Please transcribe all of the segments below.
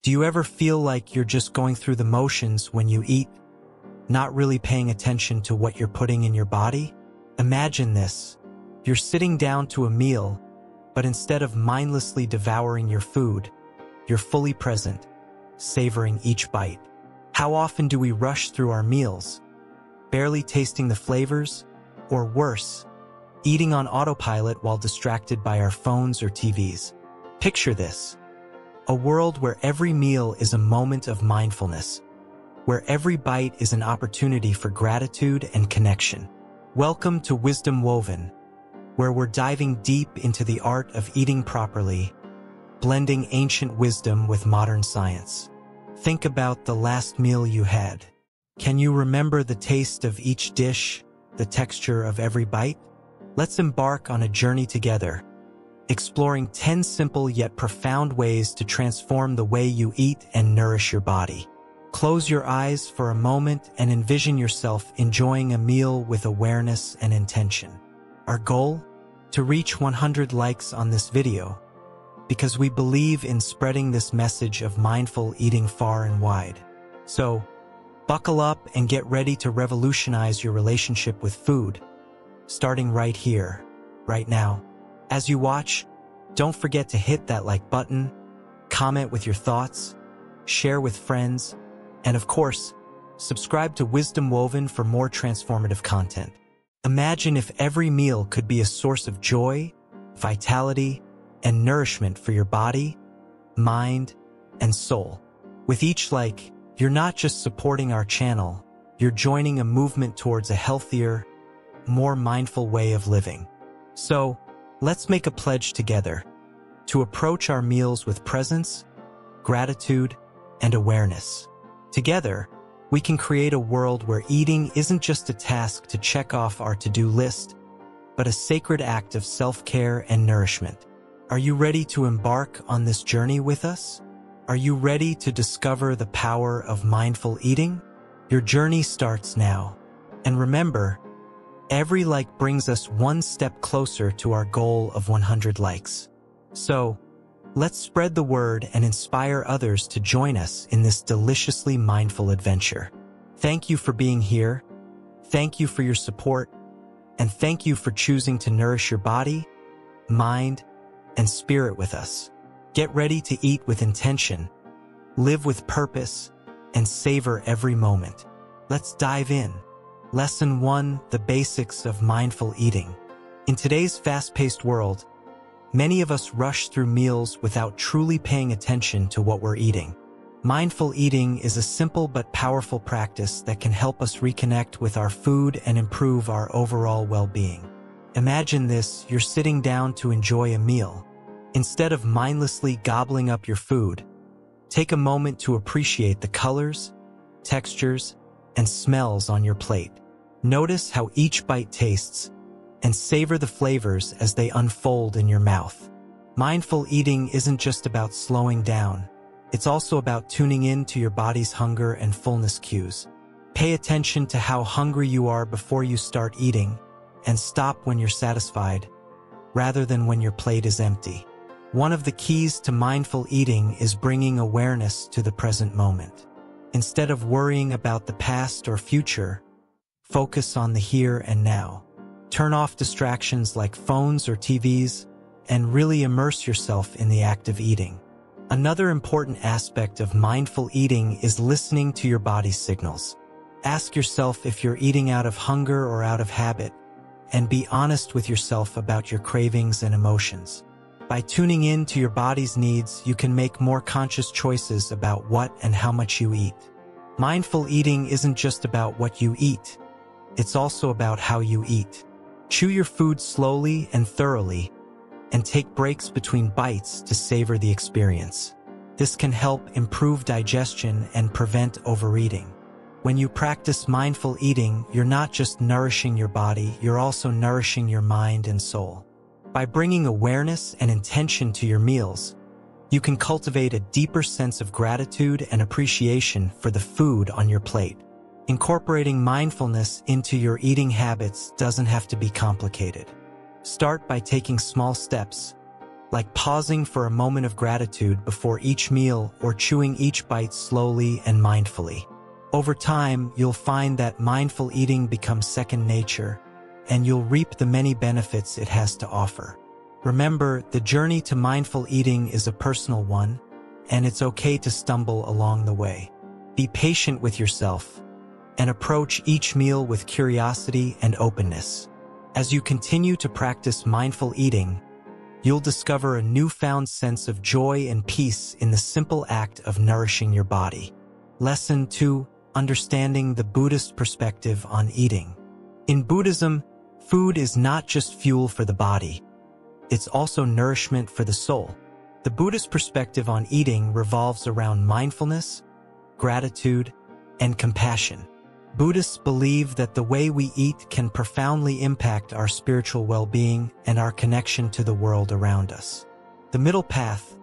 Do you ever feel like you're just going through the motions when you eat, not really paying attention to what you're putting in your body? Imagine this. You're sitting down to a meal, but instead of mindlessly devouring your food, you're fully present, savoring each bite. How often do we rush through our meals, barely tasting the flavors, or worse, eating on autopilot while distracted by our phones or TVs? Picture this. A world where every meal is a moment of mindfulness, where every bite is an opportunity for gratitude and connection. Welcome to Wisdom Woven, where we're diving deep into the art of eating properly, blending ancient wisdom with modern science. Think about the last meal you had. Can you remember the taste of each dish, the texture of every bite? Let's embark on a journey together, exploring 10 simple yet profound ways to transform the way you eat and nourish your body. Close your eyes for a moment and envision yourself enjoying a meal with awareness and intention. Our goal? To reach 100 likes on this video, because we believe in spreading this message of mindful eating far and wide. So, buckle up and get ready to revolutionize your relationship with food, starting right here, right now. As you watch, don't forget to hit that like button, comment with your thoughts, share with friends, and of course, subscribe to Wisdom Woven for more transformative content. Imagine if every meal could be a source of joy, vitality, and nourishment for your body, mind, and soul. With each like, you're not just supporting our channel, you're joining a movement towards a healthier, more mindful way of living. So, let's make a pledge together to approach our meals with presence, gratitude, and awareness. Together, we can create a world where eating isn't just a task to check off our to-do list, but a sacred act of self-care and nourishment. Are you ready to embark on this journey with us? Are you ready to discover the power of mindful eating? Your journey starts now. And remember, every like brings us one step closer to our goal of 100 likes. So, let's spread the word and inspire others to join us in this deliciously mindful adventure. Thank you for being here. Thank you for your support. And thank you for choosing to nourish your body, mind, and spirit with us. Get ready to eat with intention, live with purpose, and savor every moment. Let's dive in. Lesson 1: The basics of mindful eating. In today's fast-paced world, many of us rush through meals without truly paying attention to what we're eating. Mindful eating is a simple but powerful practice that can help us reconnect with our food and improve our overall well-being. Imagine this: you're sitting down to enjoy a meal. Instead of mindlessly gobbling up your food, take a moment to appreciate the colors, textures, and smells on your plate. Notice how each bite tastes, and savor the flavors as they unfold in your mouth. Mindful eating isn't just about slowing down. It's also about tuning in to your body's hunger and fullness cues. Pay attention to how hungry you are before you start eating, and stop when you're satisfied, rather than when your plate is empty. One of the keys to mindful eating is bringing awareness to the present moment. Instead of worrying about the past or future, focus on the here and now. Turn off distractions like phones or TVs, and really immerse yourself in the act of eating. Another important aspect of mindful eating is listening to your body's signals. Ask yourself if you're eating out of hunger or out of habit, and be honest with yourself about your cravings and emotions. By tuning in to your body's needs, you can make more conscious choices about what and how much you eat. Mindful eating isn't just about what you eat. It's also about how you eat. Chew your food slowly and thoroughly, and take breaks between bites to savor the experience. This can help improve digestion and prevent overeating. When you practice mindful eating, you're not just nourishing your body, you're also nourishing your mind and soul. By bringing awareness and intention to your meals, you can cultivate a deeper sense of gratitude and appreciation for the food on your plate. Incorporating mindfulness into your eating habits doesn't have to be complicated. Start by taking small steps, like pausing for a moment of gratitude before each meal or chewing each bite slowly and mindfully. Over time, you'll find that mindful eating becomes second nature, and you'll reap the many benefits it has to offer. Remember, the journey to mindful eating is a personal one, and it's okay to stumble along the way. Be patient with yourself, and approach each meal with curiosity and openness. As you continue to practice mindful eating, you'll discover a newfound sense of joy and peace in the simple act of nourishing your body. Lesson 2. Understanding the Buddhist perspective on eating. In Buddhism, food is not just fuel for the body, it's also nourishment for the soul. The Buddhist perspective on eating revolves around mindfulness, gratitude, and compassion. Buddhists believe that the way we eat can profoundly impact our spiritual well-being and our connection to the world around us. The middle path.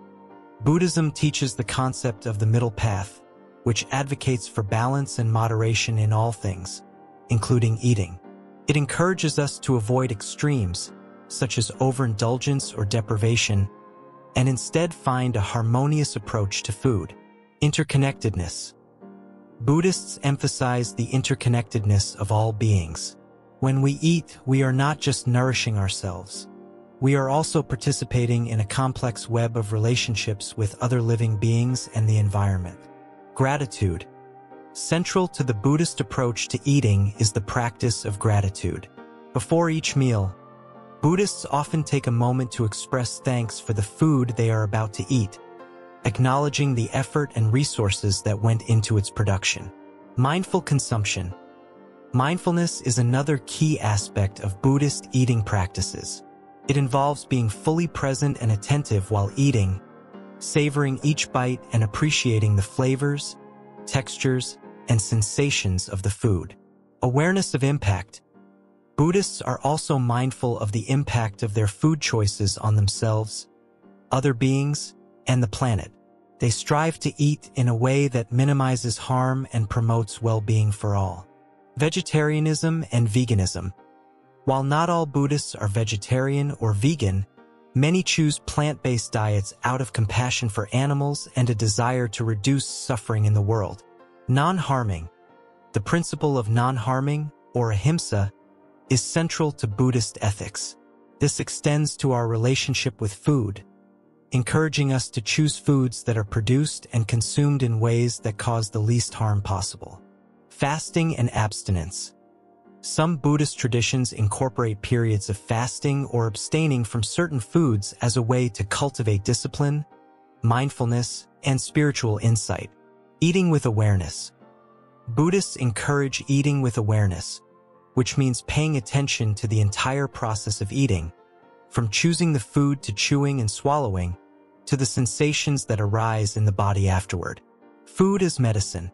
Buddhism teaches the concept of the middle path, which advocates for balance and moderation in all things, including eating. It encourages us to avoid extremes, such as overindulgence or deprivation, and instead find a harmonious approach to food. Interconnectedness. Buddhists emphasize the interconnectedness of all beings. When we eat, we are not just nourishing ourselves. We are also participating in a complex web of relationships with other living beings and the environment. Gratitude. Central to the Buddhist approach to eating is the practice of gratitude. Before each meal, Buddhists often take a moment to express thanks for the food they are about to eat, acknowledging the effort and resources that went into its production. Mindful consumption. Mindfulness is another key aspect of Buddhist eating practices. It involves being fully present and attentive while eating, savoring each bite and appreciating the flavors, textures, and sensations of the food. Awareness of impact. Buddhists are also mindful of the impact of their food choices on themselves, other beings, and the planet. They strive to eat in a way that minimizes harm and promotes well-being for all. Vegetarianism and veganism. While not all Buddhists are vegetarian or vegan, many choose plant-based diets out of compassion for animals and a desire to reduce suffering in the world. Non-harming. The principle of non-harming, or ahimsa, is central to Buddhist ethics. This extends to our relationship with food, encouraging us to choose foods that are produced and consumed in ways that cause the least harm possible. Fasting and abstinence. Some Buddhist traditions incorporate periods of fasting or abstaining from certain foods as a way to cultivate discipline, mindfulness, and spiritual insight. Eating with awareness. Buddhists encourage eating with awareness, which means paying attention to the entire process of eating, from choosing the food to chewing and swallowing, to the sensations that arise in the body afterward. Food as medicine.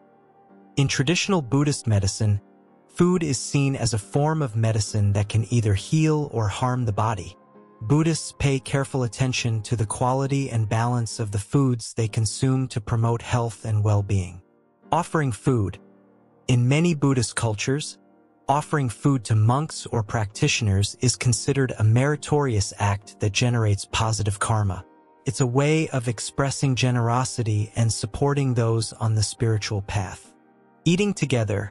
In traditional Buddhist medicine, food is seen as a form of medicine that can either heal or harm the body. Buddhists pay careful attention to the quality and balance of the foods they consume to promote health and well-being. Offering food. In many Buddhist cultures, offering food to monks or practitioners is considered a meritorious act that generates positive karma. It's a way of expressing generosity and supporting those on the spiritual path. Eating together.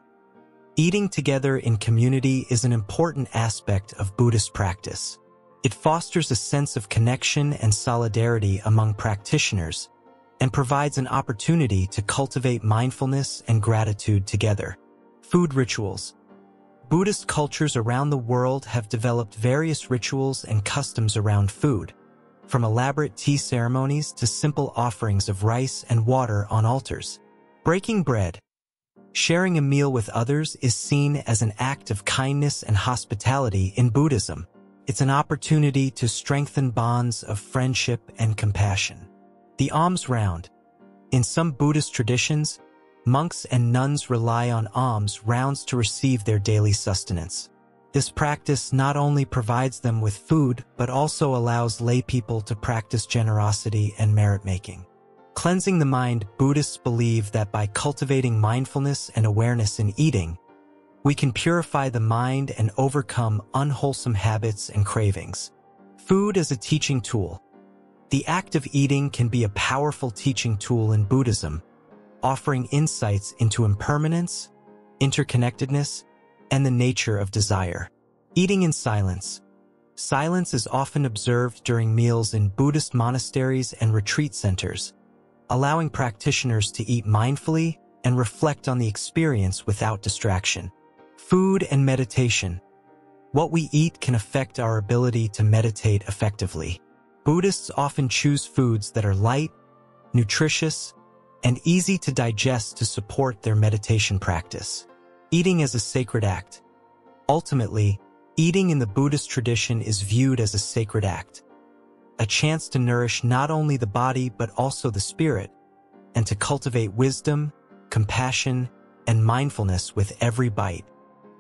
Eating together in community is an important aspect of Buddhist practice. It fosters a sense of connection and solidarity among practitioners and provides an opportunity to cultivate mindfulness and gratitude together. Food rituals. Buddhist cultures around the world have developed various rituals and customs around food, from elaborate tea ceremonies to simple offerings of rice and water on altars. Breaking bread. Sharing a meal with others is seen as an act of kindness and hospitality in Buddhism. It's an opportunity to strengthen bonds of friendship and compassion. The alms round. In some Buddhist traditions, monks and nuns rely on alms rounds to receive their daily sustenance. This practice not only provides them with food, but also allows lay people to practice generosity and merit-making. Cleansing the mind. Buddhists believe that by cultivating mindfulness and awareness in eating, we can purify the mind and overcome unwholesome habits and cravings. Food as a teaching tool. The act of eating can be a powerful teaching tool in Buddhism, offering insights into impermanence, interconnectedness, and the nature of desire. Eating in silence. Silence is often observed during meals in Buddhist monasteries and retreat centers, allowing practitioners to eat mindfully and reflect on the experience without distraction. Food and meditation. What we eat can affect our ability to meditate effectively. Buddhists often choose foods that are light, nutritious, and easy to digest to support their meditation practice. Eating as a sacred act. Ultimately, eating in the Buddhist tradition is viewed as a sacred act, a chance to nourish not only the body but also the spirit, and to cultivate wisdom, compassion, and mindfulness with every bite.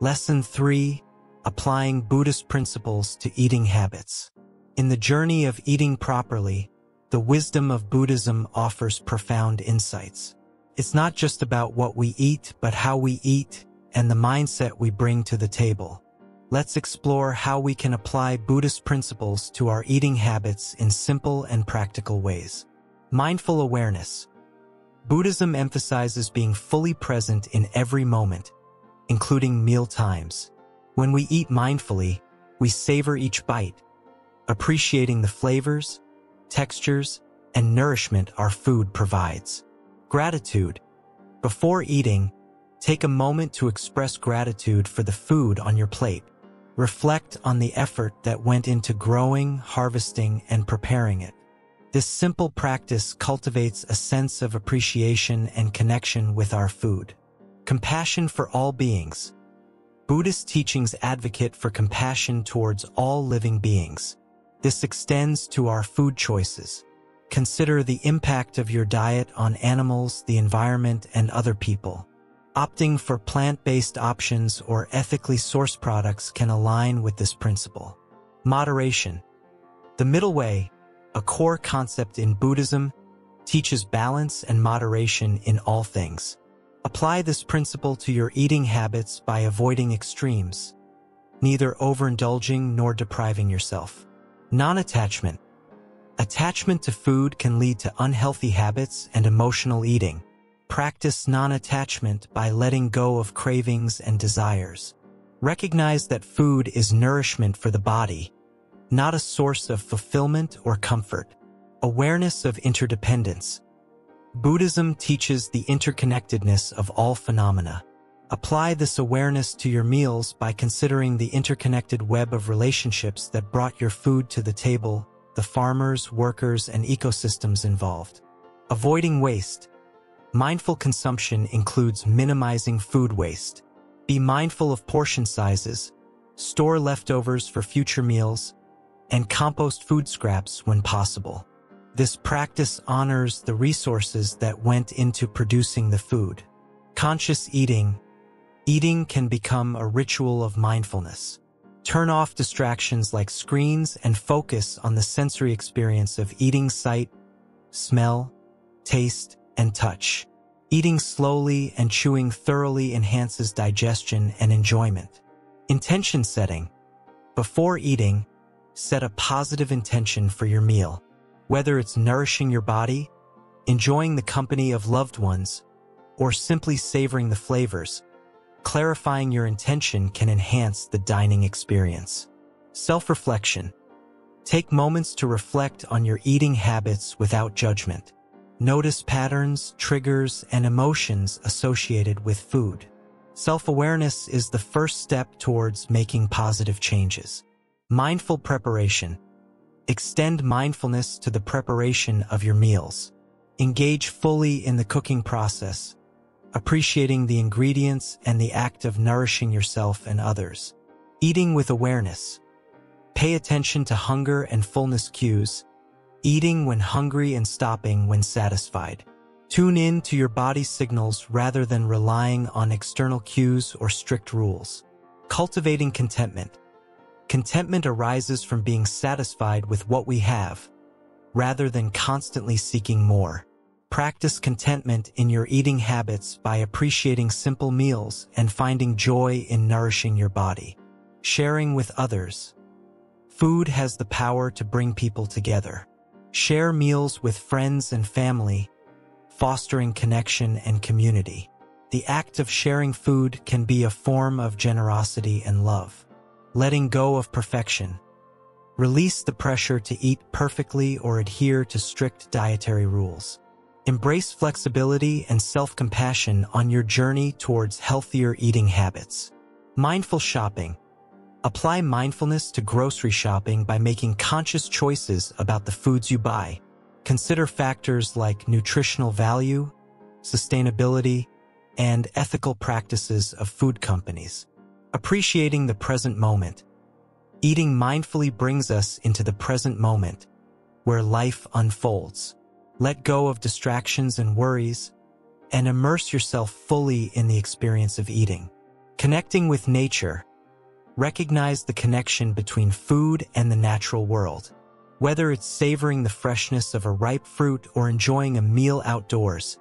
Lesson 3. Applying Buddhist principles to eating habits. In the journey of eating properly, the wisdom of Buddhism offers profound insights. It's not just about what we eat, but how we eat and the mindset we bring to the table. Let's explore how we can apply Buddhist principles to our eating habits in simple and practical ways. Mindful awareness. Buddhism emphasizes being fully present in every moment, including meal times. When we eat mindfully, we savor each bite, appreciating the flavors, textures, and nourishment our food provides. Gratitude. Before eating, take a moment to express gratitude for the food on your plate. Reflect on the effort that went into growing, harvesting, and preparing it. This simple practice cultivates a sense of appreciation and connection with our food. Compassion for all beings. Buddhist teachings advocate for compassion towards all living beings. This extends to our food choices. Consider the impact of your diet on animals, the environment, and other people. Opting for plant-based options or ethically sourced products can align with this principle. Moderation. The middle way, a core concept in Buddhism, teaches balance and moderation in all things. Apply this principle to your eating habits by avoiding extremes, neither overindulging nor depriving yourself. Non-attachment. Attachment to food can lead to unhealthy habits and emotional eating. Practice non-attachment by letting go of cravings and desires. Recognize that food is nourishment for the body, not a source of fulfillment or comfort. Awareness of interdependence. Buddhism teaches the interconnectedness of all phenomena. Apply this awareness to your meals by considering the interconnected web of relationships that brought your food to the table, the farmers, workers, and ecosystems involved. Avoiding waste. Mindful consumption includes minimizing food waste. Be mindful of portion sizes, store leftovers for future meals, and compost food scraps when possible. This practice honors the resources that went into producing the food. Conscious eating. Eating can become a ritual of mindfulness. Turn off distractions like screens and focus on the sensory experience of eating: sight, smell, taste, and touch. Eating slowly and chewing thoroughly enhances digestion and enjoyment. Intention setting. Before eating, set a positive intention for your meal. Whether it's nourishing your body, enjoying the company of loved ones, or simply savoring the flavors, clarifying your intention can enhance the dining experience. Self-reflection. Take moments to reflect on your eating habits without judgment. Notice patterns, triggers, and emotions associated with food. Self-awareness is the first step towards making positive changes. Mindful preparation. Extend mindfulness to the preparation of your meals. Engage fully in the cooking process, appreciating the ingredients and the act of nourishing yourself and others. Eating with awareness. Pay attention to hunger and fullness cues, eating when hungry and stopping when satisfied. Tune in to your body's signals rather than relying on external cues or strict rules. Cultivating contentment. Contentment arises from being satisfied with what we have, rather than constantly seeking more. Practice contentment in your eating habits by appreciating simple meals and finding joy in nourishing your body. Sharing with others. Food has the power to bring people together. Share meals with friends and family, fostering connection and community. The act of sharing food can be a form of generosity and love. Letting go of perfection. Release the pressure to eat perfectly or adhere to strict dietary rules. Embrace flexibility and self-compassion on your journey towards healthier eating habits. Mindful shopping. Apply mindfulness to grocery shopping by making conscious choices about the foods you buy. Consider factors like nutritional value, sustainability, and ethical practices of food companies. Appreciating the present moment. Eating mindfully brings us into the present moment, where life unfolds. Let go of distractions and worries, and immerse yourself fully in the experience of eating. Connecting with nature. Recognize the connection between food and the natural world. Whether it's savoring the freshness of a ripe fruit or enjoying a meal outdoors,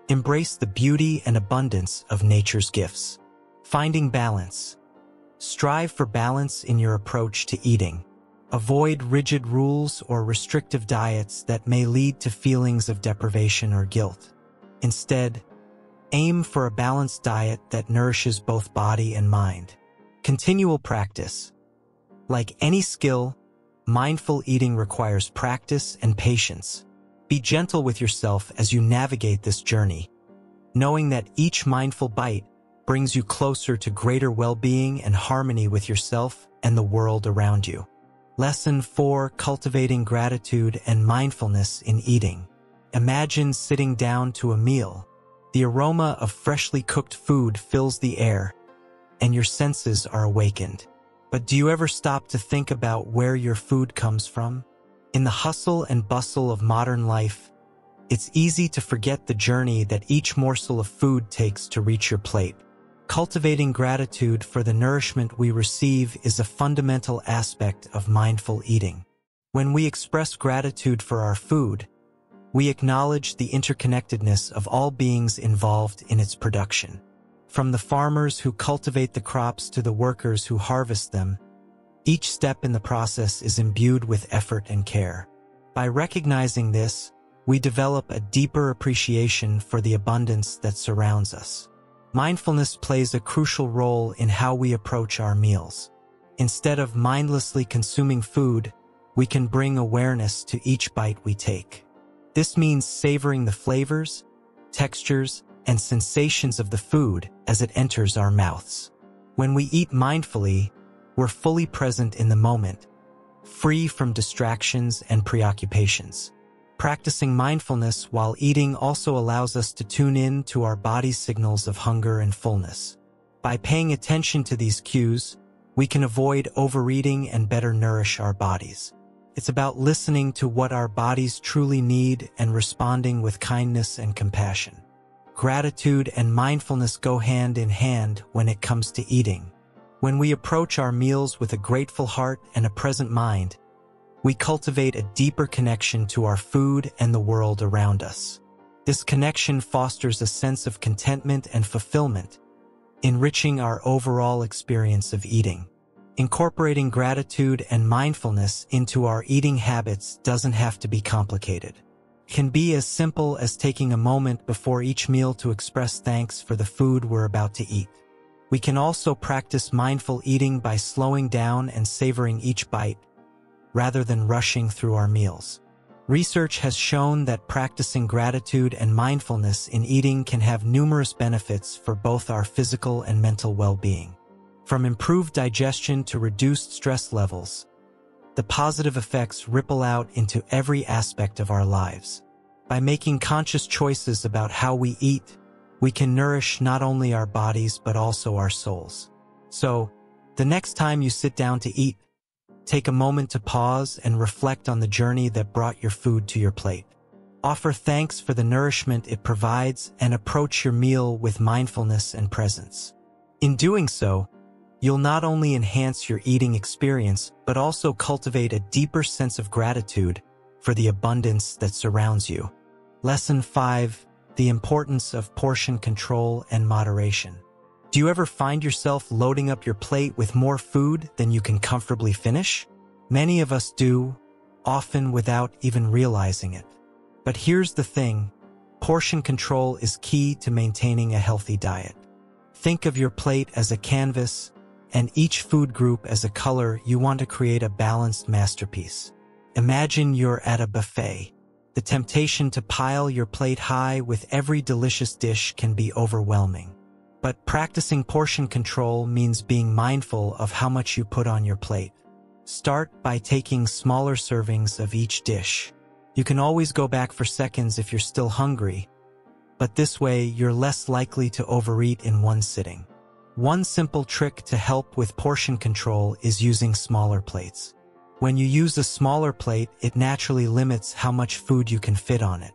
embrace the beauty and abundance of nature's gifts. Finding balance. Strive for balance in your approach to eating. Avoid rigid rules or restrictive diets that may lead to feelings of deprivation or guilt. Instead, aim for a balanced diet that nourishes both body and mind. Continual practice. Like any skill, mindful eating requires practice and patience. Be gentle with yourself as you navigate this journey, knowing that each mindful bite brings you closer to greater well-being and harmony with yourself and the world around you. Lesson 4: Cultivating Gratitude and Mindfulness in Eating. Imagine sitting down to a meal. The aroma of freshly cooked food fills the air, and your senses are awakened. But do you ever stop to think about where your food comes from? In the hustle and bustle of modern life, it's easy to forget the journey that each morsel of food takes to reach your plate. Cultivating gratitude for the nourishment we receive is a fundamental aspect of mindful eating. When we express gratitude for our food, we acknowledge the interconnectedness of all beings involved in its production. From the farmers who cultivate the crops to the workers who harvest them, each step in the process is imbued with effort and care. By recognizing this, we develop a deeper appreciation for the abundance that surrounds us. Mindfulness plays a crucial role in how we approach our meals. Instead of mindlessly consuming food, we can bring awareness to each bite we take. This means savoring the flavors, textures, and sensations of the food as it enters our mouths. When we eat mindfully, we're fully present in the moment, free from distractions and preoccupations. Practicing mindfulness while eating also allows us to tune in to our body's signals of hunger and fullness. By paying attention to these cues, we can avoid overeating and better nourish our bodies. It's about listening to what our bodies truly need and responding with kindness and compassion. Gratitude and mindfulness go hand in hand when it comes to eating. When we approach our meals with a grateful heart and a present mind, we cultivate a deeper connection to our food and the world around us. This connection fosters a sense of contentment and fulfillment, enriching our overall experience of eating. Incorporating gratitude and mindfulness into our eating habits doesn't have to be complicated. It can be as simple as taking a moment before each meal to express thanks for the food we're about to eat. We can also practice mindful eating by slowing down and savoring each bite, rather than rushing through our meals. Research has shown that practicing gratitude and mindfulness in eating can have numerous benefits for both our physical and mental well-being. From improved digestion to reduced stress levels, the positive effects ripple out into every aspect of our lives. By making conscious choices about how we eat, we can nourish not only our bodies but also our souls. So, the next time you sit down to eat, take a moment to pause and reflect on the journey that brought your food to your plate. Offer thanks for the nourishment it provides and approach your meal with mindfulness and presence. In doing so, you'll not only enhance your eating experience, but also cultivate a deeper sense of gratitude for the abundance that surrounds you. Lesson 5: The Importance of Portion Control and Moderation. Do you ever find yourself loading up your plate with more food than you can comfortably finish? Many of us do, often without even realizing it. But here's the thing, portion control is key to maintaining a healthy diet. Think of your plate as a canvas, and each food group as a color you want to create a balanced masterpiece. Imagine you're at a buffet. The temptation to pile your plate high with every delicious dish can be overwhelming. But practicing portion control means being mindful of how much you put on your plate. Start by taking smaller servings of each dish. You can always go back for seconds if you're still hungry, but this way you're less likely to overeat in one sitting. One simple trick to help with portion control is using smaller plates. When you use a smaller plate, it naturally limits how much food you can fit on it.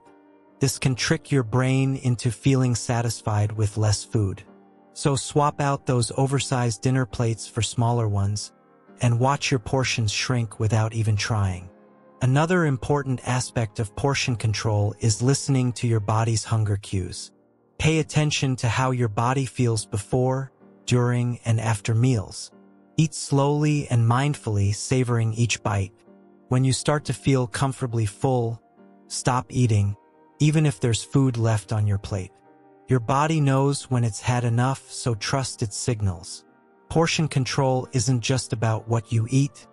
This can trick your brain into feeling satisfied with less food. So swap out those oversized dinner plates for smaller ones, and watch your portions shrink without even trying. Another important aspect of portion control is listening to your body's hunger cues. Pay attention to how your body feels before, during, and after meals. Eat slowly and mindfully, savoring each bite. When you start to feel comfortably full, stop eating, even if there's food left on your plate. Your body knows when it's had enough, so trust its signals. Portion control isn't just about what you eat,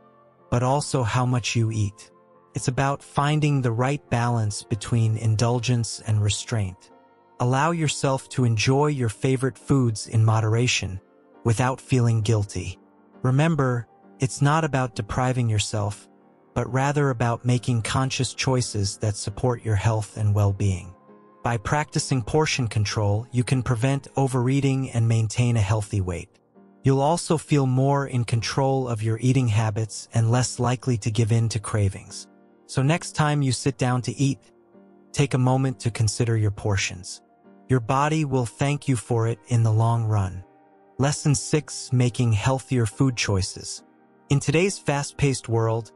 but also how much you eat. It's about finding the right balance between indulgence and restraint. Allow yourself to enjoy your favorite foods in moderation, without feeling guilty. Remember, it's not about depriving yourself, but rather about making conscious choices that support your health and well-being. By practicing portion control, you can prevent overeating and maintain a healthy weight. You'll also feel more in control of your eating habits and less likely to give in to cravings. So next time you sit down to eat, take a moment to consider your portions. Your body will thank you for it in the long run. Lesson 6: Making healthier food choices. In today's fast-paced world,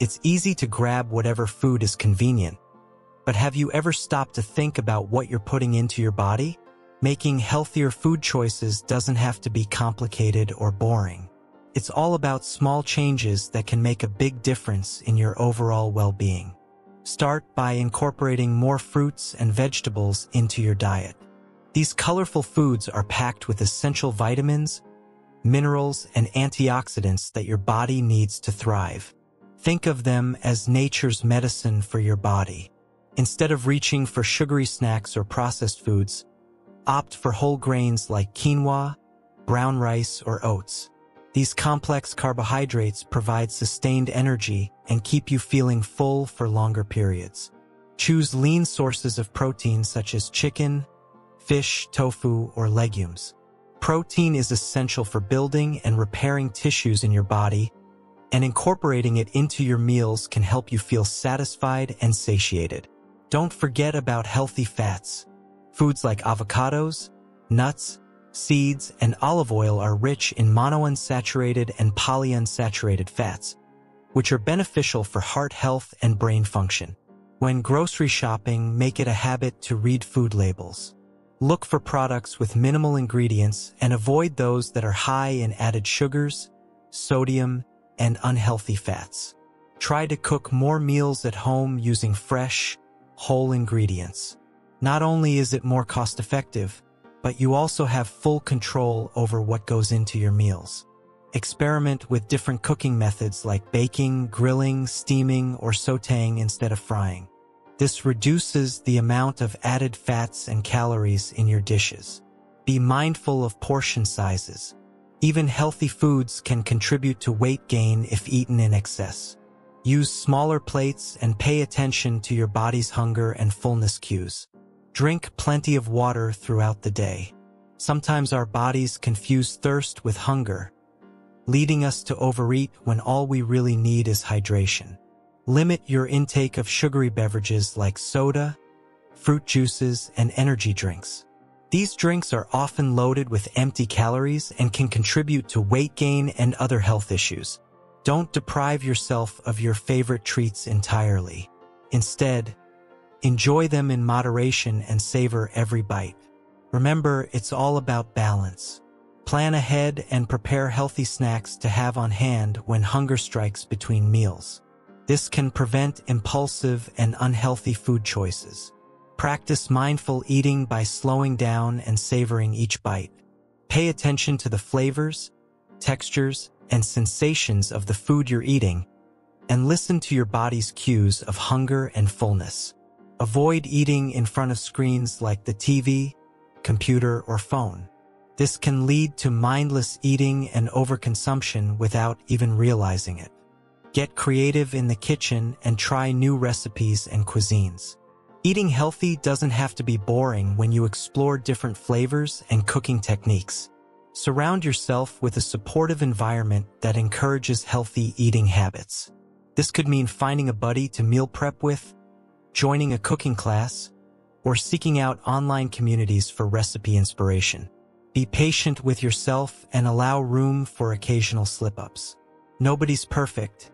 it's easy to grab whatever food is convenient. But have you ever stopped to think about what you're putting into your body? Making healthier food choices doesn't have to be complicated or boring. It's all about small changes that can make a big difference in your overall well-being. Start by incorporating more fruits and vegetables into your diet. These colorful foods are packed with essential vitamins, minerals, and antioxidants that your body needs to thrive. Think of them as nature's medicine for your body. Instead of reaching for sugary snacks or processed foods, opt for whole grains like quinoa, brown rice, or oats. These complex carbohydrates provide sustained energy and keep you feeling full for longer periods. Choose lean sources of protein such as chicken, fish, tofu, or legumes. Protein is essential for building and repairing tissues in your body, and incorporating it into your meals can help you feel satisfied and satiated. Don't forget about healthy fats. Foods like avocados, nuts, seeds, and olive oil are rich in monounsaturated and polyunsaturated fats, which are beneficial for heart health and brain function. When grocery shopping, make it a habit to read food labels. Look for products with minimal ingredients and avoid those that are high in added sugars, sodium, and unhealthy fats. Try to cook more meals at home using fresh, whole ingredients. Not only is it more cost-effective, but you also have full control over what goes into your meals. Experiment with different cooking methods like baking, grilling, steaming, or sautéing instead of frying. This reduces the amount of added fats and calories in your dishes. Be mindful of portion sizes. Even healthy foods can contribute to weight gain if eaten in excess. Use smaller plates and pay attention to your body's hunger and fullness cues. Drink plenty of water throughout the day. Sometimes our bodies confuse thirst with hunger, leading us to overeat when all we really need is hydration. Limit your intake of sugary beverages like soda, fruit juices, and energy drinks. These drinks are often loaded with empty calories and can contribute to weight gain and other health issues. Don't deprive yourself of your favorite treats entirely. Instead, enjoy them in moderation and savor every bite. Remember, it's all about balance. Plan ahead and prepare healthy snacks to have on hand when hunger strikes between meals. This can prevent impulsive and unhealthy food choices. Practice mindful eating by slowing down and savoring each bite. Pay attention to the flavors, textures, and sensations of the food you're eating, and listen to your body's cues of hunger and fullness. Avoid eating in front of screens like the TV, computer, or phone. This can lead to mindless eating and overconsumption without even realizing it. Get creative in the kitchen and try new recipes and cuisines. Eating healthy doesn't have to be boring when you explore different flavors and cooking techniques. Surround yourself with a supportive environment that encourages healthy eating habits. This could mean finding a buddy to meal prep with, joining a cooking class, or seeking out online communities for recipe inspiration. Be patient with yourself and allow room for occasional slip-ups. Nobody's perfect,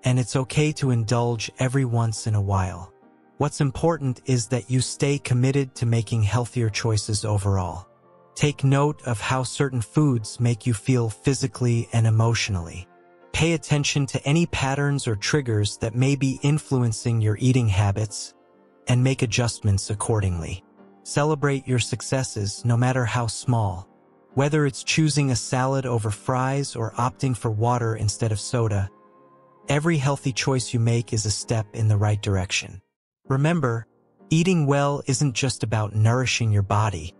and it's okay to indulge every once in a while. What's important is that you stay committed to making healthier choices overall. Take note of how certain foods make you feel physically and emotionally. Pay attention to any patterns or triggers that may be influencing your eating habits and make adjustments accordingly. Celebrate your successes, no matter how small. Whether it's choosing a salad over fries or opting for water instead of soda, every healthy choice you make is a step in the right direction. Remember, eating well isn't just about nourishing your body.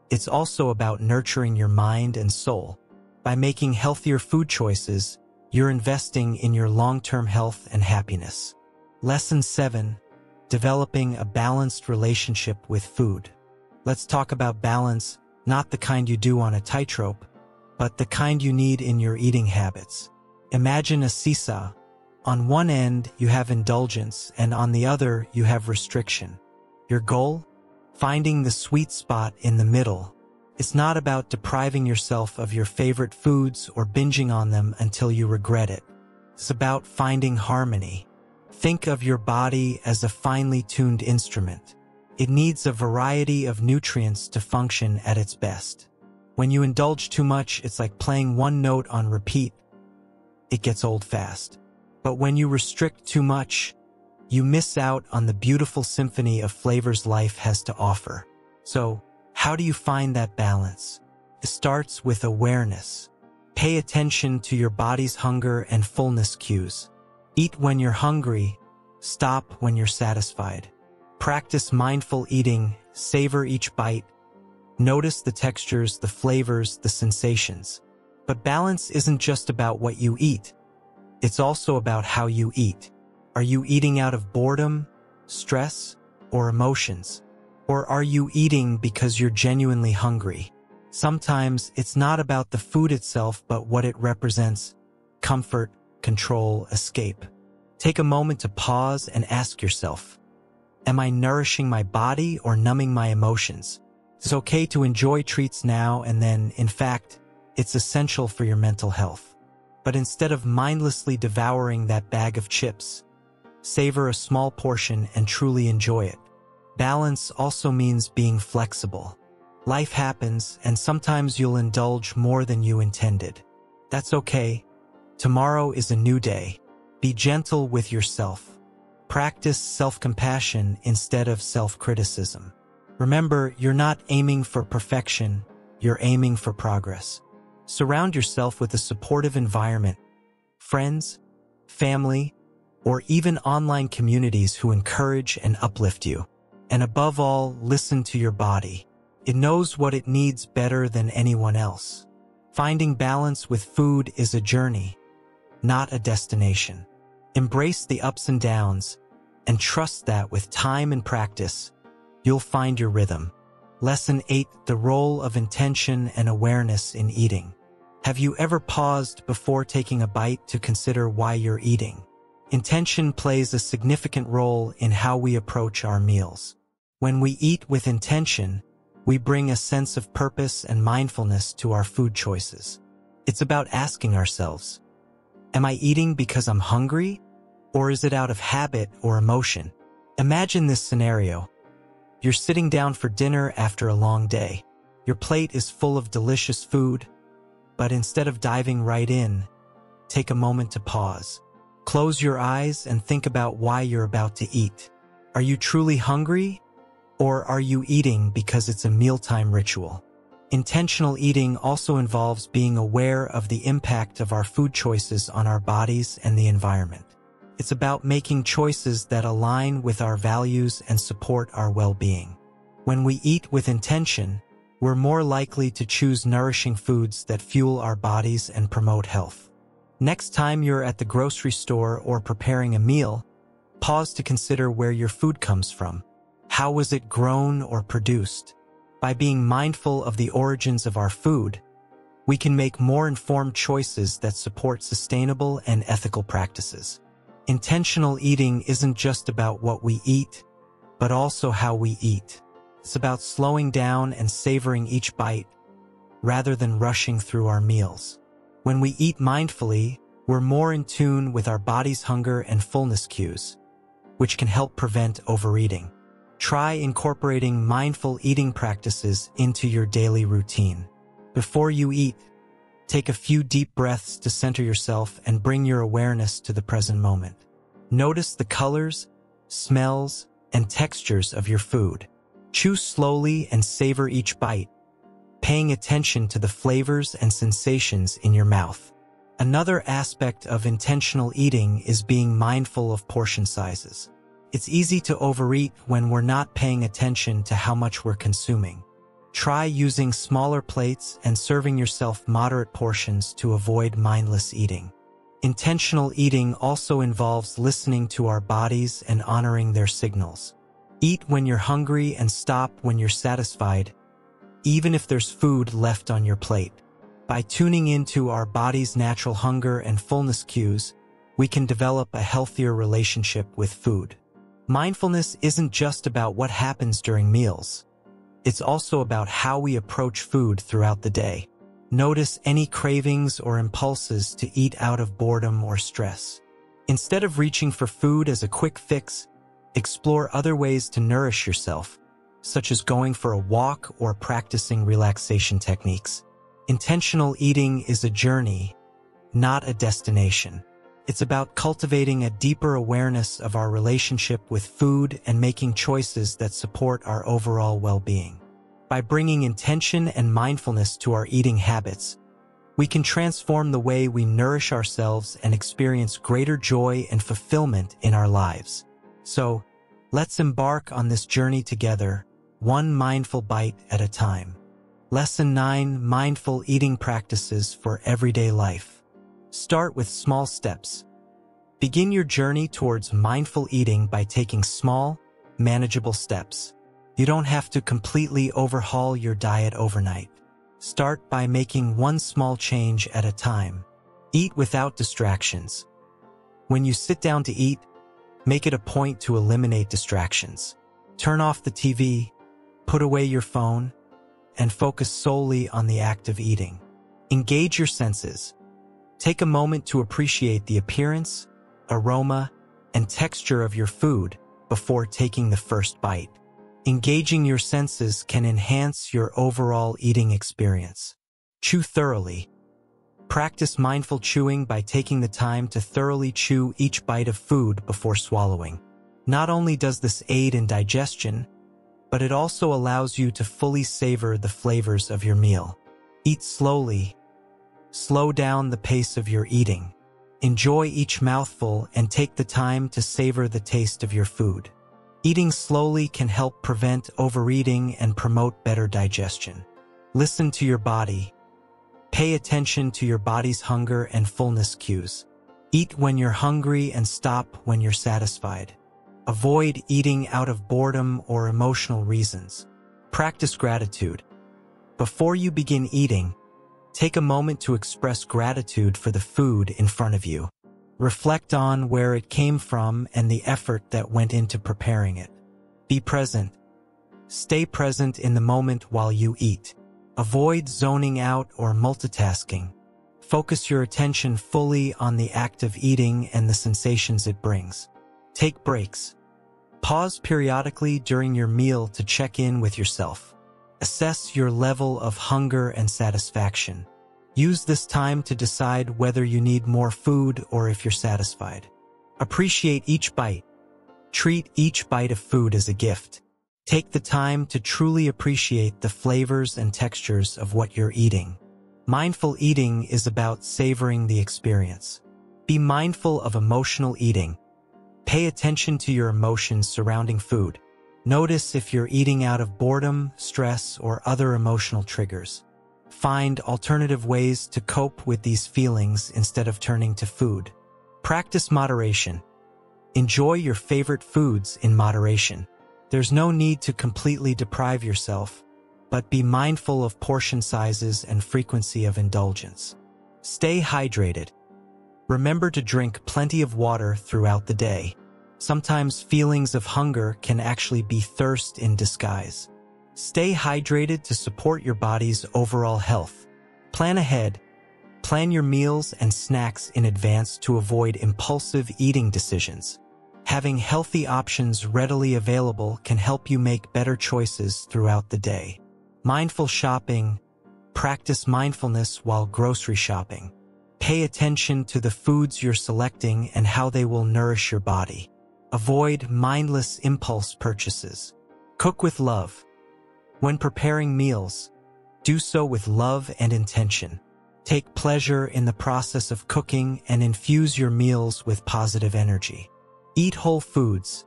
It's also about nurturing your mind and soul. By making healthier food choices, you're investing in your long-term health and happiness. Lesson 7. Developing a balanced relationship with food. Let's talk about balance, not the kind you do on a tightrope, but the kind you need in your eating habits. Imagine a seesaw. On one end, you have indulgence, and on the other, you have restriction. Your goal? Finding the sweet spot in the middle. It's not about depriving yourself of your favorite foods or binging on them until you regret it. It's about finding harmony. Think of your body as a finely tuned instrument. It needs a variety of nutrients to function at its best. When you indulge too much, it's like playing one note on repeat. It gets old fast. But when you restrict too much, you miss out on the beautiful symphony of flavors life has to offer. So, how do you find that balance? It starts with awareness. Pay attention to your body's hunger and fullness cues. Eat when you're hungry, stop when you're satisfied. Practice mindful eating, savor each bite. Notice the textures, the flavors, the sensations. But balance isn't just about what you eat. It's also about how you eat. Are you eating out of boredom, stress, or emotions? Or are you eating because you're genuinely hungry? Sometimes it's not about the food itself, but what it represents: comfort, control, escape. Take a moment to pause and ask yourself, am I nourishing my body or numbing my emotions? It's okay to enjoy treats now and then. In fact, it's essential for your mental health. But instead of mindlessly devouring that bag of chips, savor a small portion and truly enjoy it. Balance also means being flexible. Life happens, and sometimes you'll indulge more than you intended. That's okay. Tomorrow is a new day. Be gentle with yourself. Practice self-compassion instead of self-criticism. Remember, you're not aiming for perfection, you're aiming for progress. Surround yourself with a supportive environment, friends, family, or even online communities who encourage and uplift you. And above all, listen to your body. It knows what it needs better than anyone else. Finding balance with food is a journey, not a destination. Embrace the ups and downs, and trust that with time and practice, you'll find your rhythm. Lesson 8. The role of intention and awareness in eating. Have you ever paused before taking a bite to consider why you're eating? Intention plays a significant role in how we approach our meals. When we eat with intention, we bring a sense of purpose and mindfulness to our food choices. It's about asking ourselves, am I eating because I'm hungry, or is it out of habit or emotion? Imagine this scenario. You're sitting down for dinner after a long day. Your plate is full of delicious food, but instead of diving right in, take a moment to pause. Close your eyes and think about why you're about to eat. Are you truly hungry, or are you eating because it's a mealtime ritual? Intentional eating also involves being aware of the impact of our food choices on our bodies and the environment. It's about making choices that align with our values and support our well-being. When we eat with intention, we're more likely to choose nourishing foods that fuel our bodies and promote health. Next time you're at the grocery store or preparing a meal, pause to consider where your food comes from. How was it grown or produced? By being mindful of the origins of our food, we can make more informed choices that support sustainable and ethical practices. Intentional eating isn't just about what we eat, but also how we eat. It's about slowing down and savoring each bite, rather than rushing through our meals. When we eat mindfully, we're more in tune with our body's hunger and fullness cues, which can help prevent overeating. Try incorporating mindful eating practices into your daily routine. Before you eat, take a few deep breaths to center yourself and bring your awareness to the present moment. Notice the colors, smells, and textures of your food. Chew slowly and savor each bite, paying attention to the flavors and sensations in your mouth. Another aspect of intentional eating is being mindful of portion sizes. It's easy to overeat when we're not paying attention to how much we're consuming. Try using smaller plates and serving yourself moderate portions to avoid mindless eating. Intentional eating also involves listening to our bodies and honoring their signals. Eat when you're hungry and stop when you're satisfied, even if there's food left on your plate. By tuning into our body's natural hunger and fullness cues, we can develop a healthier relationship with food. Mindfulness isn't just about what happens during meals. It's also about how we approach food throughout the day. Notice any cravings or impulses to eat out of boredom or stress. Instead of reaching for food as a quick fix, explore other ways to nourish yourself, such as going for a walk or practicing relaxation techniques. Intentional eating is a journey, not a destination. It's about cultivating a deeper awareness of our relationship with food and making choices that support our overall well-being. By bringing intention and mindfulness to our eating habits, we can transform the way we nourish ourselves and experience greater joy and fulfillment in our lives. So, let's embark on this journey together, one mindful bite at a time. Lesson 9: Mindful Eating Practices for Everyday Life. Start with small steps. Begin your journey towards mindful eating by taking small, manageable steps. You don't have to completely overhaul your diet overnight. Start by making one small change at a time. Eat without distractions. When you sit down to eat, make it a point to eliminate distractions. Turn off the TV, put away your phone, and focus solely on the act of eating. Engage your senses. Take a moment to appreciate the appearance, aroma, and texture of your food before taking the first bite. Engaging your senses can enhance your overall eating experience. Chew thoroughly. Practice mindful chewing by taking the time to thoroughly chew each bite of food before swallowing. Not only does this aid in digestion, but it also allows you to fully savor the flavors of your meal. Eat slowly. Slow down the pace of your eating. Enjoy each mouthful and take the time to savor the taste of your food. Eating slowly can help prevent overeating and promote better digestion. Listen to your body. Pay attention to your body's hunger and fullness cues. Eat when you're hungry and stop when you're satisfied. Avoid eating out of boredom or emotional reasons. Practice gratitude. Before you begin eating, take a moment to express gratitude for the food in front of you. Reflect on where it came from and the effort that went into preparing it. Be present. Stay present in the moment while you eat. Avoid zoning out or multitasking. Focus your attention fully on the act of eating and the sensations it brings. Take breaks. Pause periodically during your meal to check in with yourself. Assess your level of hunger and satisfaction. Use this time to decide whether you need more food or if you're satisfied. Appreciate each bite. Treat each bite of food as a gift. Take the time to truly appreciate the flavors and textures of what you're eating. Mindful eating is about savoring the experience. Be mindful of emotional eating. Pay attention to your emotions surrounding food. Notice if you're eating out of boredom, stress, or other emotional triggers. Find alternative ways to cope with these feelings instead of turning to food. Practice moderation. Enjoy your favorite foods in moderation. There's no need to completely deprive yourself, but be mindful of portion sizes and frequency of indulgence. Stay hydrated. Remember to drink plenty of water throughout the day. Sometimes feelings of hunger can actually be thirst in disguise. Stay hydrated to support your body's overall health. Plan ahead. Plan your meals and snacks in advance to avoid impulsive eating decisions. Having healthy options readily available can help you make better choices throughout the day. Mindful shopping. Practice mindfulness while grocery shopping. Pay attention to the foods you're selecting and how they will nourish your body. Avoid mindless impulse purchases. Cook with love. When preparing meals, do so with love and intention. Take pleasure in the process of cooking and infuse your meals with positive energy. Eat whole foods.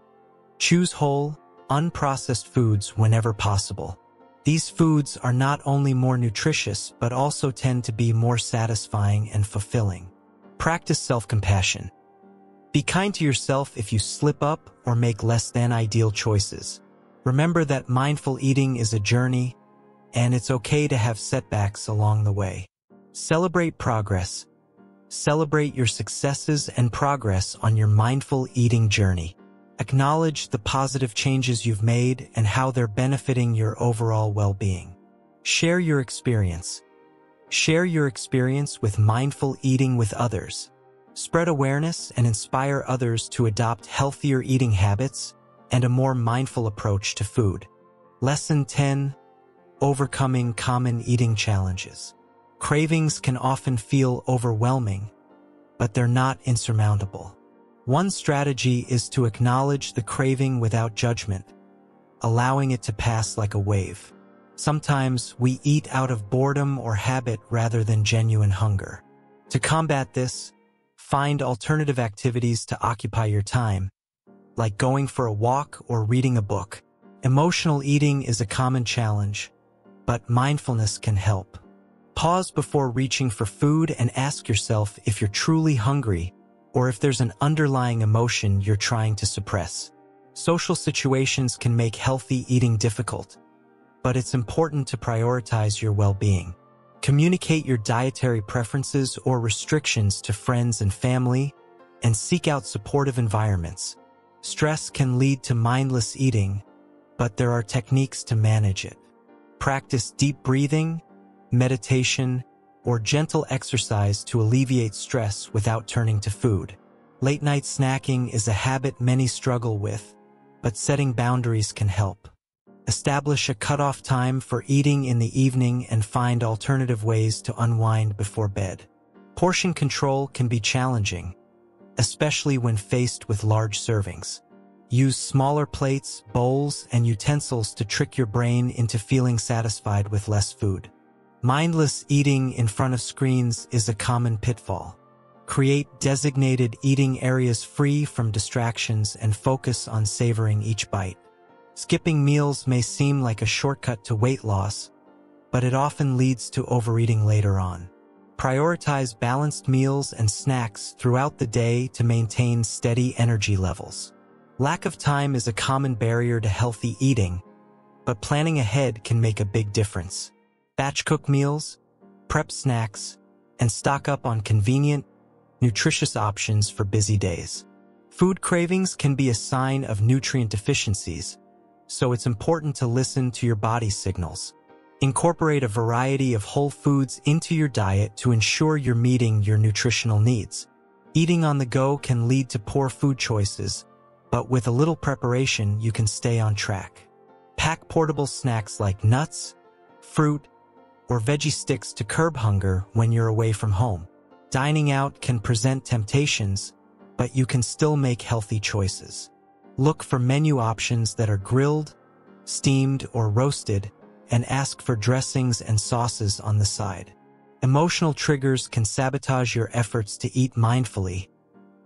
Choose whole, unprocessed foods whenever possible. These foods are not only more nutritious but also tend to be more satisfying and fulfilling. Practice self-compassion. Be kind to yourself if you slip up or make less than ideal choices. Remember that mindful eating is a journey, and it's okay to have setbacks along the way. Celebrate progress. Celebrate your successes and progress on your mindful eating journey. Acknowledge the positive changes you've made and how they're benefiting your overall well-being. Share your experience. Share your experience with mindful eating with others. Spread awareness and inspire others to adopt healthier eating habits and a more mindful approach to food. Lesson 10. Overcoming common eating challenges. Cravings can often feel overwhelming, but they're not insurmountable. One strategy is to acknowledge the craving without judgment, allowing it to pass like a wave. Sometimes we eat out of boredom or habit rather than genuine hunger. To combat this, find alternative activities to occupy your time, like going for a walk or reading a book. Emotional eating is a common challenge, but mindfulness can help. Pause before reaching for food and ask yourself if you're truly hungry or if there's an underlying emotion you're trying to suppress. Social situations can make healthy eating difficult, but it's important to prioritize your well-being. Communicate your dietary preferences or restrictions to friends and family, and seek out supportive environments. Stress can lead to mindless eating, but there are techniques to manage it. Practice deep breathing, meditation, or gentle exercise to alleviate stress without turning to food. Late-night snacking is a habit many struggle with, but setting boundaries can help. Establish a cutoff time for eating in the evening and find alternative ways to unwind before bed. Portion control can be challenging, especially when faced with large servings. Use smaller plates, bowls, and utensils to trick your brain into feeling satisfied with less food. Mindless eating in front of screens is a common pitfall. Create designated eating areas free from distractions and focus on savoring each bite. Skipping meals may seem like a shortcut to weight loss, but it often leads to overeating later on. Prioritize balanced meals and snacks throughout the day to maintain steady energy levels. Lack of time is a common barrier to healthy eating, but planning ahead can make a big difference. Batch cook meals, prep snacks, and stock up on convenient, nutritious options for busy days. Food cravings can be a sign of nutrient deficiencies, so it's important to listen to your body's signals. Incorporate a variety of whole foods into your diet to ensure you're meeting your nutritional needs. Eating on the go can lead to poor food choices, but with a little preparation, you can stay on track. Pack portable snacks like nuts, fruit, or veggie sticks to curb hunger when you're away from home. Dining out can present temptations, but you can still make healthy choices. Look for menu options that are grilled, steamed, or roasted, and ask for dressings and sauces on the side. Emotional triggers can sabotage your efforts to eat mindfully,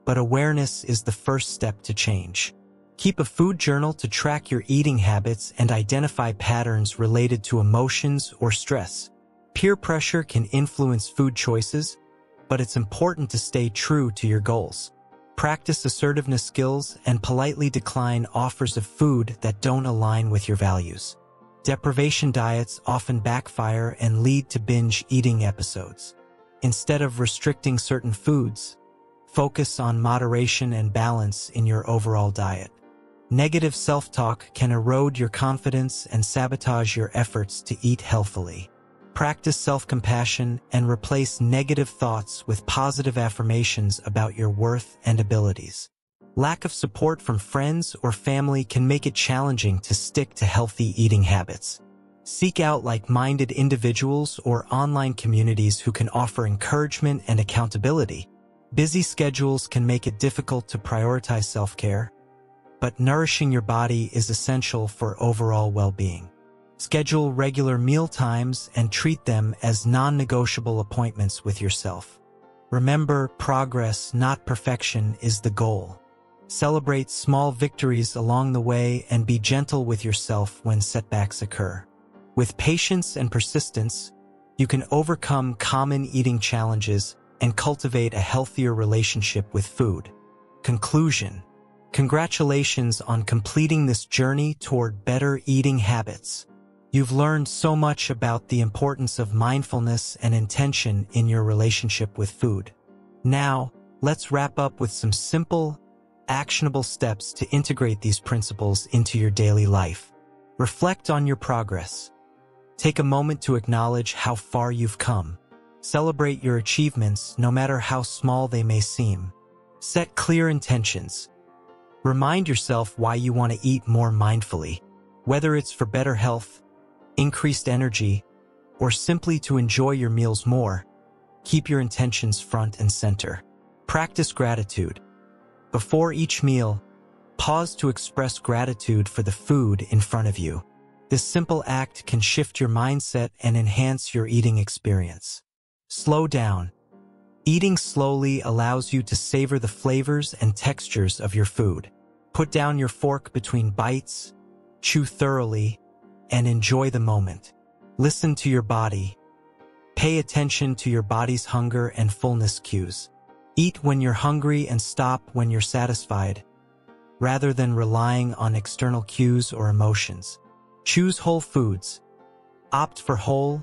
but awareness is the first step to change. Keep a food journal to track your eating habits and identify patterns related to emotions or stress. Peer pressure can influence food choices, but it's important to stay true to your goals. Practice assertiveness skills and politely decline offers of food that don't align with your values. Deprivation diets often backfire and lead to binge eating episodes. Instead of restricting certain foods, focus on moderation and balance in your overall diet. Negative self-talk can erode your confidence and sabotage your efforts to eat healthily. Practice self-compassion and replace negative thoughts with positive affirmations about your worth and abilities. Lack of support from friends or family can make it challenging to stick to healthy eating habits. Seek out like-minded individuals or online communities who can offer encouragement and accountability. Busy schedules can make it difficult to prioritize self-care, but nourishing your body is essential for overall well-being. Schedule regular meal times and treat them as non-negotiable appointments with yourself. Remember, progress, not perfection, is the goal. Celebrate small victories along the way and be gentle with yourself when setbacks occur. With patience and persistence, you can overcome common eating challenges and cultivate a healthier relationship with food. Conclusion: congratulations on completing this journey toward better eating habits. You've learned so much about the importance of mindfulness and intention in your relationship with food. Now, let's wrap up with some simple, actionable steps to integrate these principles into your daily life. Reflect on your progress. Take a moment to acknowledge how far you've come. Celebrate your achievements, no matter how small they may seem. Set clear intentions. Remind yourself why you want to eat more mindfully, whether it's for better health, increased energy, or simply to enjoy your meals more. Keep your intentions front and center. Practice gratitude. Before each meal, pause to express gratitude for the food in front of you. This simple act can shift your mindset and enhance your eating experience. Slow down. Eating slowly allows you to savor the flavors and textures of your food. Put down your fork between bites, chew thoroughly, and enjoy the moment. Listen to your body. Pay attention to your body's hunger and fullness cues. Eat when you're hungry and stop when you're satisfied, rather than relying on external cues or emotions. Choose whole foods. Opt for whole,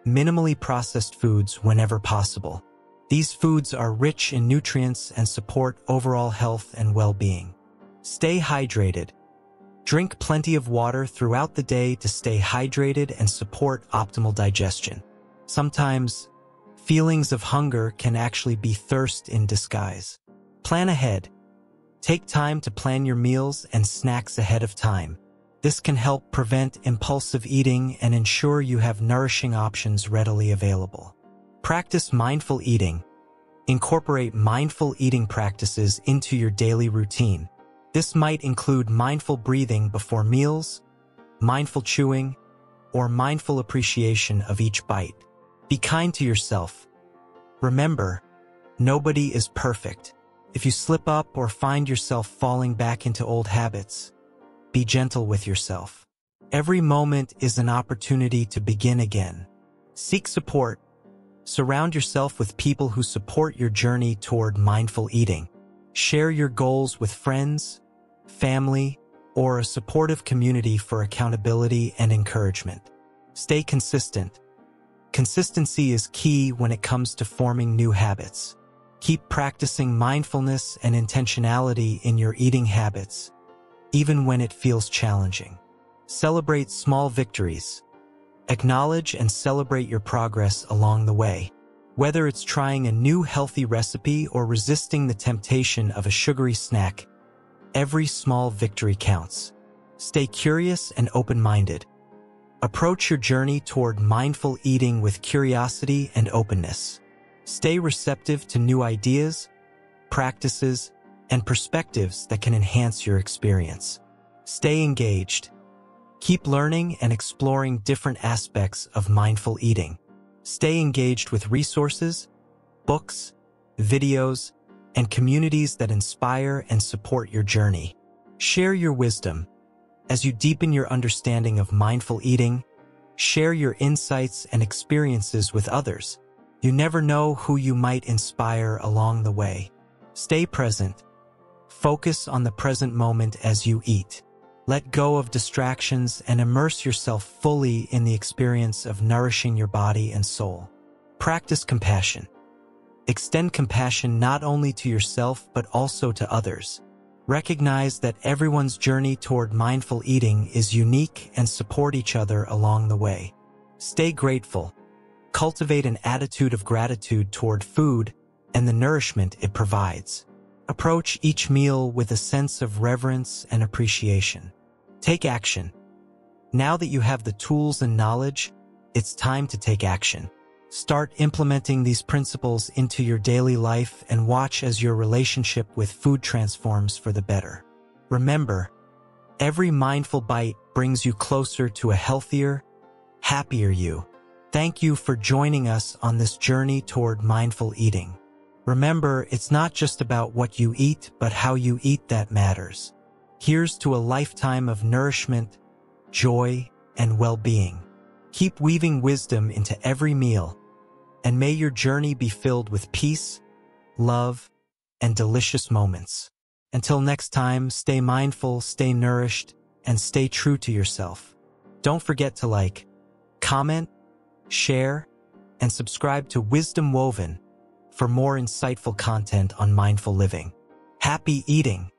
minimally processed foods whenever possible. These foods are rich in nutrients and support overall health and well-being. Stay hydrated. Drink plenty of water throughout the day to stay hydrated and support optimal digestion. Sometimes, feelings of hunger can actually be thirst in disguise. Plan ahead. Take time to plan your meals and snacks ahead of time. This can help prevent impulsive eating and ensure you have nourishing options readily available. Practice mindful eating. Incorporate mindful eating practices into your daily routine. This might include mindful breathing before meals, mindful chewing, or mindful appreciation of each bite. Be kind to yourself. Remember, nobody is perfect. If you slip up or find yourself falling back into old habits, be gentle with yourself. Every moment is an opportunity to begin again. Seek support. Surround yourself with people who support your journey toward mindful eating. Share your goals with friends, family, or a supportive community for accountability and encouragement. Stay consistent. Consistency is key when it comes to forming new habits. Keep practicing mindfulness and intentionality in your eating habits, even when it feels challenging. Celebrate small victories. Acknowledge and celebrate your progress along the way. Whether it's trying a new healthy recipe or resisting the temptation of a sugary snack, every small victory counts. Stay curious and open-minded. Approach your journey toward mindful eating with curiosity and openness. Stay receptive to new ideas, practices, and perspectives that can enhance your experience. Stay engaged. Keep learning and exploring different aspects of mindful eating. Stay engaged with resources, books, videos, and communities that inspire and support your journey. Share your wisdom. As you deepen your understanding of mindful eating, share your insights and experiences with others. You never know who you might inspire along the way. Stay present. Focus on the present moment as you eat. Let go of distractions and immerse yourself fully in the experience of nourishing your body and soul. Practice compassion. Extend compassion not only to yourself but also to others. Recognize that everyone's journey toward mindful eating is unique and support each other along the way. Stay grateful. Cultivate an attitude of gratitude toward food and the nourishment it provides. Approach each meal with a sense of reverence and appreciation. Take action. Now that you have the tools and knowledge, it's time to take action. Start implementing these principles into your daily life and watch as your relationship with food transforms for the better. Remember, every mindful bite brings you closer to a healthier, happier you. Thank you for joining us on this journey toward mindful eating. Remember, it's not just about what you eat, but how you eat that matters. Here's to a lifetime of nourishment, joy, and well-being. Keep weaving wisdom into every meal, and may your journey be filled with peace, love, and delicious moments. Until next time, stay mindful, stay nourished, and stay true to yourself. Don't forget to like, comment, share, and subscribe to Wisdom Woven for more insightful content on mindful living. Happy eating!